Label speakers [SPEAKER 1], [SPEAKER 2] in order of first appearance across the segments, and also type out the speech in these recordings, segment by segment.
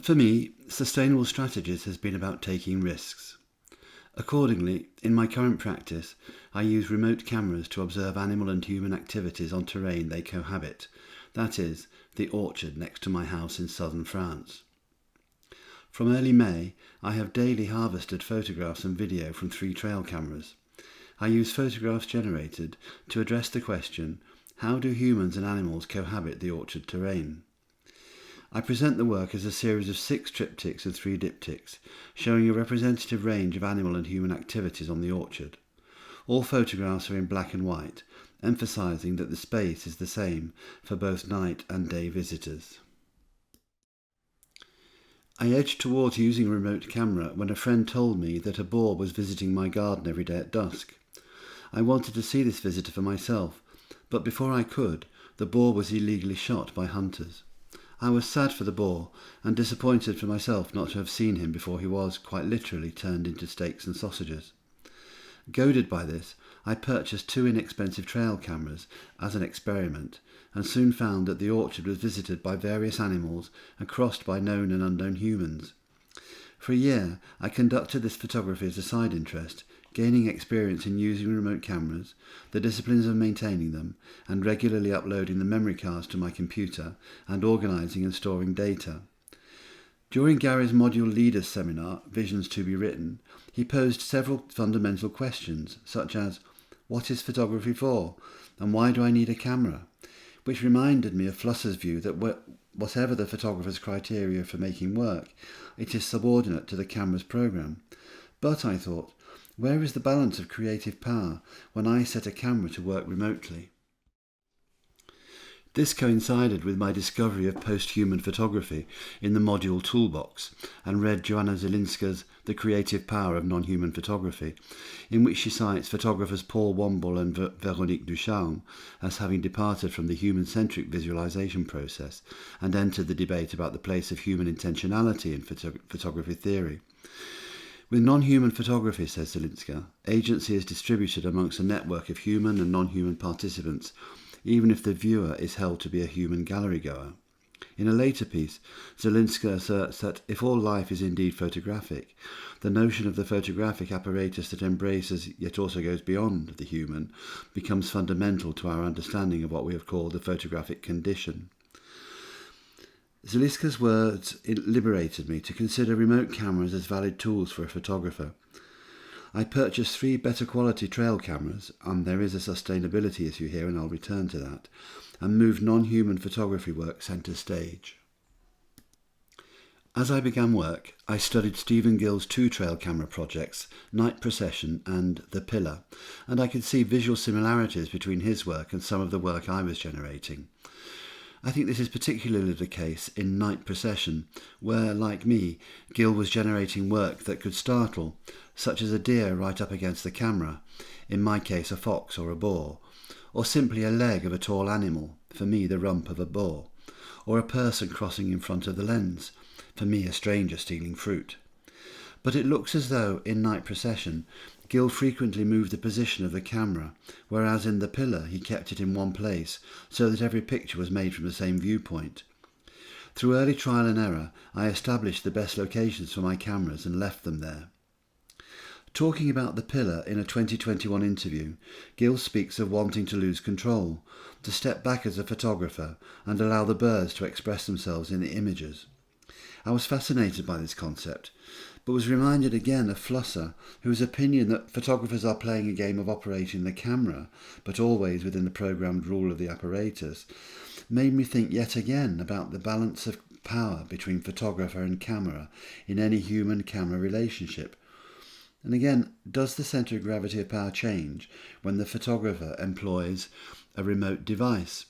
[SPEAKER 1] For me, sustainable strategies has been about taking risks. Accordingly, in my current practice, I use remote cameras to observe animal and human activities on terrain they cohabit, that is, the orchard next to my house in southern France. From early May, I have daily harvested photographs and video from 3 trail cameras. I use photographs generated to address the question, how do humans and animals cohabit the orchard terrain? I present the work as a series of 6 triptychs and 3 diptychs, showing a representative range of animal and human activities on the orchard. All photographs are in black and white, emphasising that the space is the same for both night and day visitors. I edged towards using a remote camera when a friend told me that a boar was visiting my garden every day at dusk. I wanted to see this visitor for myself, but before I could, the boar was illegally shot by hunters. I was sad for the boar and disappointed for myself not to have seen him before he was, quite literally, turned into steaks and sausages. Goaded by this, I purchased 2 inexpensive trail cameras as an experiment and soon found that the orchard was visited by various animals and crossed by known and unknown humans. For a year, I conducted this photography as a side interest, gaining experience in using remote cameras, the disciplines of maintaining them, and regularly uploading the memory cards to my computer and organising and storing data. During Gary's Module Leaders Seminar, Visions to be Written, he posed several fundamental questions, such as, what is photography for, and why do I need a camera? Which reminded me of Flusser's view that whatever the photographer's criteria for making work, it is subordinate to the camera's program. But, I thought, where is the balance of creative power when I set a camera to work remotely? This coincided with my discovery of post-human photography in the module toolbox and read Joanna Zielinska's The Creative Power of Non-Human Photography, in which she cites photographers Paul Womble and Véronique Ducharme as having departed from the human-centric visualization process and entered the debate about the place of human intentionality in photography theory. With non-human photography, says Zielinska, agency is distributed amongst a network of human and non-human participants, even if the viewer is held to be a human gallery goer. In a later piece, Zielinska asserts that if all life is indeed photographic, the notion of the photographic apparatus that embraces yet also goes beyond the human becomes fundamental to our understanding of what we have called the photographic condition. Zielinska's words liberated me to consider remote cameras as valid tools for a photographer. I purchased 3 better quality trail cameras, and there is a sustainability issue here and I'll return to that, and moved non-human photography work centre stage. As I began work, I studied Stephen Gill's 2 trail camera projects, Night Procession and The Pillar, and I could see visual similarities between his work and some of the work I was generating. I think this is particularly the case in Night Procession, where, like me, Gill was generating work that could startle, such as a deer right up against the camera, in my case a fox or a boar, or simply a leg of a tall animal, for me the rump of a boar, or a person crossing in front of the lens, for me a stranger stealing fruit. But it looks as though, in Night Procession, Gill frequently moved the position of the camera, whereas in The Pillar he kept it in one place, so that every picture was made from the same viewpoint. Through early trial and error, I established the best locations for my cameras and left them there. Talking about The Pillar in a 2021 interview, Gill speaks of wanting to lose control, to step back as a photographer and allow the birds to express themselves in the images. I was fascinated by this concept, but was reminded again of Flusser, whose opinion that photographers are playing a game of operating the camera, but always within the programmed rule of the apparatus, made me think yet again about the balance of power between photographer and camera in any human-camera relationship. And again, does the centre of gravity of power change when the photographer employs a remote device?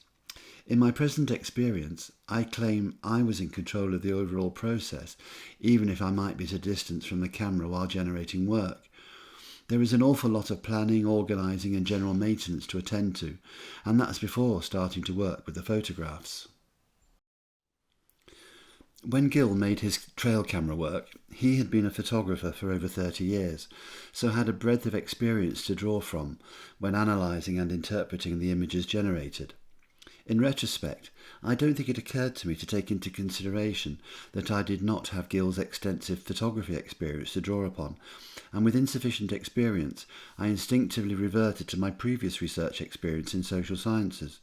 [SPEAKER 1] In my present experience, I claim I was in control of the overall process, even if I might be at a distance from the camera while generating work. There is an awful lot of planning, organising and general maintenance to attend to, and that's before starting to work with the photographs. When Gill made his trail camera work, he had been a photographer for over 30 years, so had a breadth of experience to draw from when analysing and interpreting the images generated. In retrospect, I don't think it occurred to me to take into consideration that I did not have Gill's extensive photography experience to draw upon, and with insufficient experience, I instinctively reverted to my previous research experience in social sciences.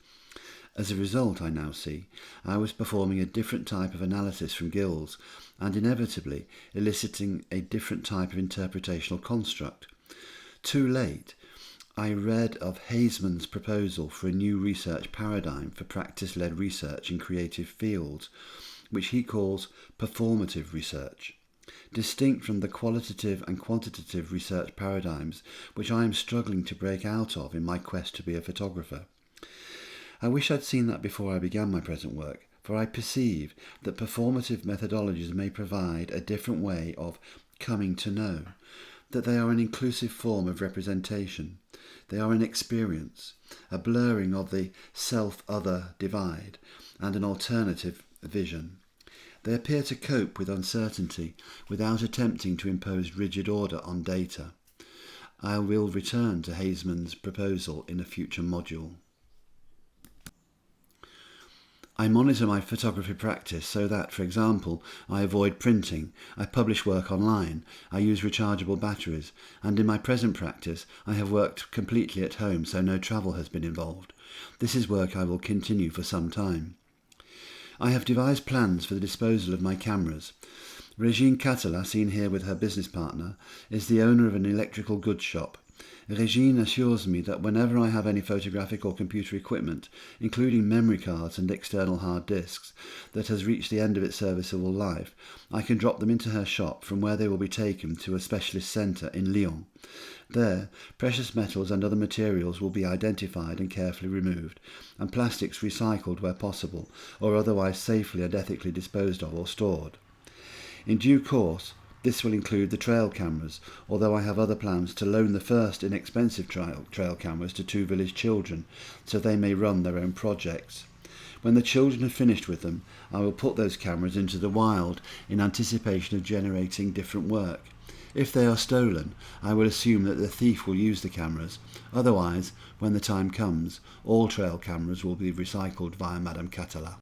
[SPEAKER 1] As a result, I now see, I was performing a different type of analysis from Gill's, and inevitably eliciting a different type of interpretational construct. Too late, I read of Haseman's proposal for a new research paradigm for practice-led research in creative fields, which he calls performative research, distinct from the qualitative and quantitative research paradigms which I am struggling to break out of in my quest to be a photographer. I wish I'd seen that before I began my present work, for I perceive that performative methodologies may provide a different way of coming to know, that they are an inclusive form of representation. They are an experience, a blurring of the self-other divide, and an alternative vision. They appear to cope with uncertainty without attempting to impose rigid order on data. I will return to Haseman's proposal in a future module. I monitor my photography practice so that, for example, I avoid printing, I publish work online, I use rechargeable batteries, and in my present practice I have worked completely at home so no travel has been involved. This is work I will continue for some time. I have devised plans for the disposal of my cameras. Regine Catala, seen here with her business partner, is the owner of an electrical goods shop. Regine assures me that whenever I have any photographic or computer equipment, including memory cards and external hard disks, that has reached the end of its serviceable life, I can drop them into her shop, from where they will be taken to a specialist centre in Lyon. There, precious metals and other materials will be identified and carefully removed, and plastics recycled where possible, or otherwise safely and ethically disposed of or stored. In due course, this will include the trail cameras, although I have other plans to loan the first inexpensive trail cameras to 2 village children, so they may run their own projects. When the children have finished with them, I will put those cameras into the wild in anticipation of generating different work. If they are stolen, I will assume that the thief will use the cameras. Otherwise, when the time comes, all trail cameras will be recycled via Madame Catala.